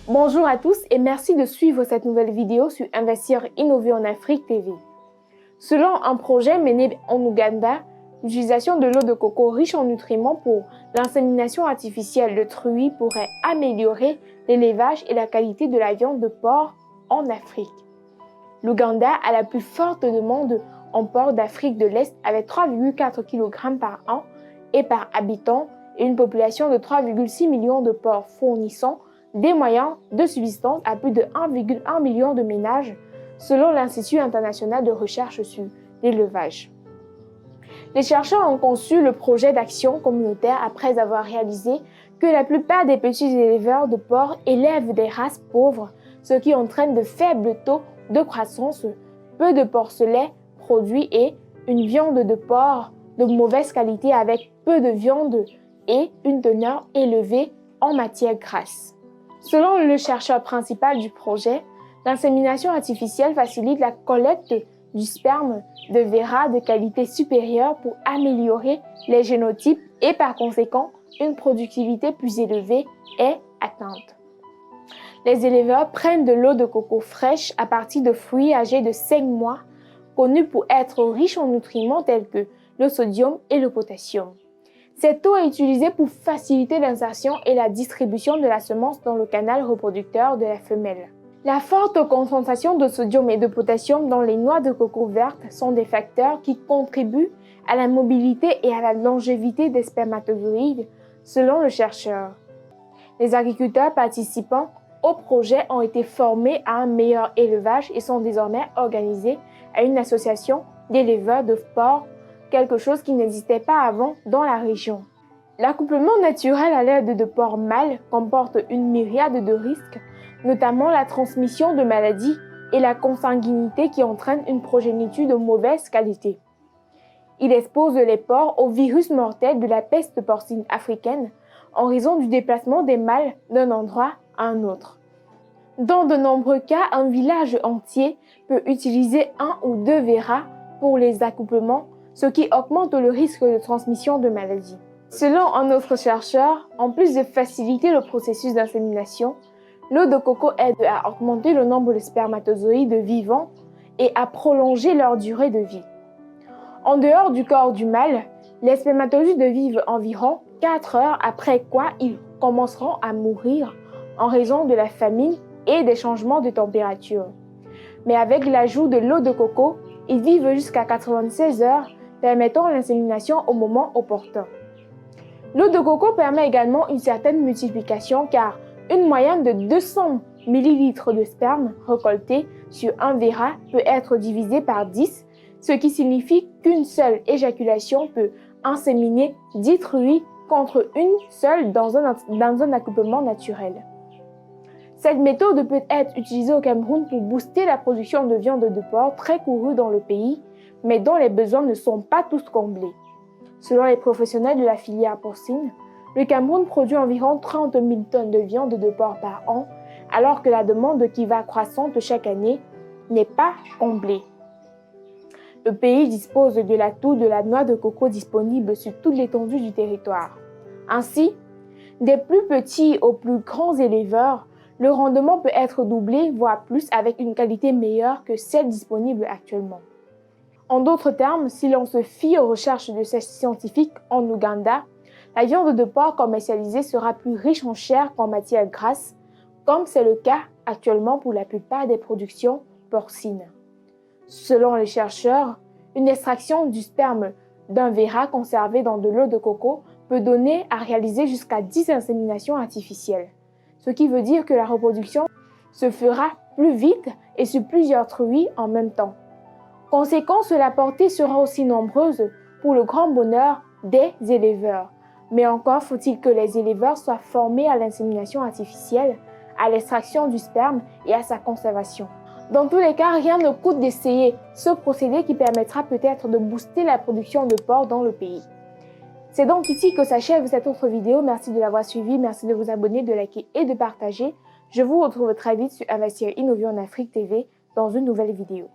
Bonjour à tous et merci de suivre cette nouvelle vidéo sur Investir Innover en Afrique TV. Selon un projet mené en Ouganda, l'utilisation de l'eau de coco riche en nutriments pour l'insémination artificielle de truies pourrait améliorer l'élevage et la qualité de la viande de porc en Afrique. L'Ouganda a la plus forte demande en porc d'Afrique de l'Est avec 3,4 kg par an et par habitant et une population de 3,6 millions de porcs fournissant des moyens de subsistance à plus de 1,1 million de ménages, selon l'Institut international de recherche sur l'élevage. Les chercheurs ont conçu le projet d'action communautaire après avoir réalisé que la plupart des petits éleveurs de porcs élèvent des races pauvres, ce qui entraîne de faibles taux de croissance, peu de porcelets produits et une viande de porc de mauvaise qualité avec peu de viande et une teneur élevée en matière grasse. Selon le chercheur principal du projet, l'insémination artificielle facilite la collecte du sperme de véras de qualité supérieure pour améliorer les génotypes et par conséquent, une productivité plus élevée est atteinte. Les éleveurs prennent de l'eau de coco fraîche à partir de fruits âgés de 5 mois, connus pour être riches en nutriments tels que le sodium et le potassium. Cette eau est utilisée pour faciliter l'insertion et la distribution de la semence dans le canal reproducteur de la femelle. La forte concentration de sodium et de potassium dans les noix de coco vertes sont des facteurs qui contribuent à la mobilité et à la longévité des spermatozoïdes, selon le chercheur. Les agriculteurs participant au projet ont été formés à un meilleur élevage et sont désormais organisés à une association d'éleveurs de porcs, quelque chose qui n'existait pas avant dans la région. L'accouplement naturel à l'aide de porcs mâles comporte une myriade de risques, notamment la transmission de maladies et la consanguinité qui entraîne une progéniture de mauvaise qualité. Il expose les porcs au virus mortel de la peste porcine africaine en raison du déplacement des mâles d'un endroit à un autre. Dans de nombreux cas, un village entier peut utiliser un ou deux véras pour les accouplements, ce qui augmente le risque de transmission de maladies. Selon un autre chercheur, en plus de faciliter le processus d'insémination, l'eau de coco aide à augmenter le nombre de spermatozoïdes vivants et à prolonger leur durée de vie. En dehors du corps du mâle, les spermatozoïdes vivent environ 4 heures après quoi ils commenceront à mourir en raison de la famine et des changements de température. Mais avec l'ajout de l'eau de coco, ils vivent jusqu'à 96 heures, permettant l'insémination au moment opportun. L'eau de coco permet également une certaine multiplication car une moyenne de 200 ml de sperme récolté sur un véra peut être divisée par 10, ce qui signifie qu'une seule éjaculation peut inséminer 10 truies contre une seule dans un accouplement naturel. Cette méthode peut être utilisée au Cameroun pour booster la production de viande de porc très courue dans le pays, mais dont les besoins ne sont pas tous comblés. Selon les professionnels de la filière porcine, le Cameroun produit environ 30 000 tonnes de viande de porc par an, alors que la demande qui va croissante chaque année n'est pas comblée. Le pays dispose de l'atout de la noix de coco disponible sur toute l'étendue du territoire. Ainsi, des plus petits aux plus grands éleveurs, le rendement peut être doublé, voire plus, avec une qualité meilleure que celle disponible actuellement. En d'autres termes, si l'on se fie aux recherches de ces scientifiques en Ouganda, la viande de porc commercialisée sera plus riche en chair qu'en matière grasse, comme c'est le cas actuellement pour la plupart des productions porcines. Selon les chercheurs, une extraction du sperme d'un véra conservé dans de l'eau de coco peut donner à réaliser jusqu'à 10 inséminations artificielles, ce qui veut dire que la reproduction se fera plus vite et sur plusieurs truies en même temps. Conséquence, la portée sera aussi nombreuse pour le grand bonheur des éleveurs. Mais encore faut-il que les éleveurs soient formés à l'insémination artificielle, à l'extraction du sperme et à sa conservation. Dans tous les cas, rien ne coûte d'essayer ce procédé qui permettra peut-être de booster la production de porc dans le pays. C'est donc ici que s'achève cette autre vidéo. Merci de l'avoir suivi, merci de vous abonner, de liker et de partager. Je vous retrouve très vite sur Investir Innover en Afrique TV dans une nouvelle vidéo.